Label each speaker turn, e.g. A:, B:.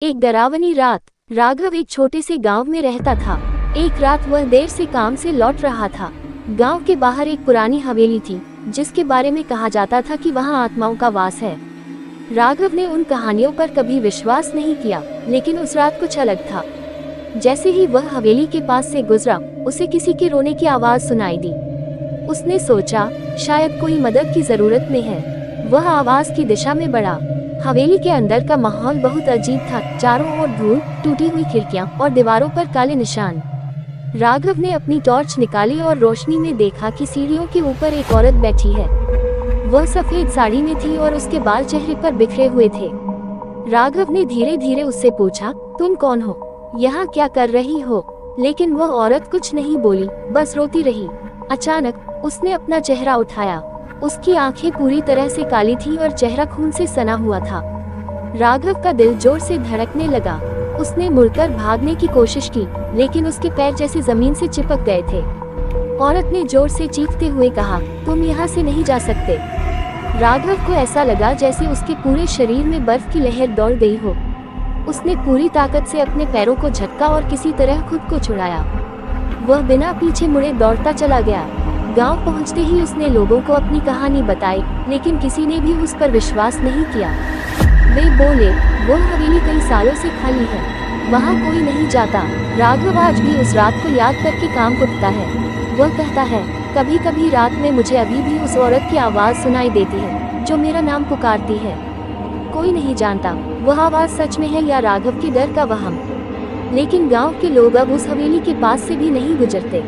A: एक डरावनी रात। राघव एक छोटे से गांव में रहता था। एक रात वह देर से काम से लौट रहा था। गांव के बाहर एक पुरानी हवेली थी, जिसके बारे में कहा जाता था कि वहां आत्माओं का वास है। राघव ने उन कहानियों पर कभी विश्वास नहीं किया, लेकिन उस रात कुछ अलग था। जैसे ही वह हवेली के पास से गुजरा, उसे किसी के रोने की आवाज सुनाई दी। उसने सोचा, शायद कोई मदद की जरूरत में है। वह आवाज की दिशा में बढ़ा। हवेली के अंदर का माहौल बहुत अजीब था। चारों ओर धूल, टूटी हुई खिड़कियां और दीवारों पर काले निशान। राघव ने अपनी टॉर्च निकाली और रोशनी में देखा कि सीढ़ियों के ऊपर एक औरत बैठी है। वह सफेद साड़ी में थी और उसके बाल चेहरे पर बिखरे हुए थे। राघव ने धीरे धीरे उससे पूछा, तुम कौन हो? यहाँ क्या कर रही हो? लेकिन वह औरत कुछ नहीं बोली, बस रोती रही। अचानक उसने अपना चेहरा उठाया। उसकी आंखें पूरी तरह से काली थी और चेहरा खून से सना हुआ था। राघव का दिल जोर से धड़कने लगा। उसने मुड़कर भागने की कोशिश की, लेकिन उसके पैर जैसे जमीन से चिपक गए थे। औरत ने जोर से चीखते हुए कहा, तुम यहाँ से नहीं जा सकते। राघव को ऐसा लगा जैसे उसके पूरे शरीर में बर्फ की लहर दौड़ गई हो। उसने पूरी ताकत से अपने पैरों को झटका और किसी तरह खुद को छुड़ाया। वह बिना पीछे मुड़े दौड़ता चला गया। गांव पहुंचते ही उसने लोगों को अपनी कहानी बताई, लेकिन किसी ने भी उस पर विश्वास नहीं किया। वे बोले, वो हवेली कई सालों से खाली है, वहां कोई नहीं जाता। राघव आज भी उस रात को याद करके काम कुटता है। वह कहता है, कभी कभी रात में मुझे अभी भी उस औरत की आवाज सुनाई देती है, जो मेरा नाम पुकारती है। कोई नहीं जानता वह आवाज सच में है या राघव के डर का वहम। लेकिन गांव के लोग अब उस हवेली के पास से भी नहीं गुजरते।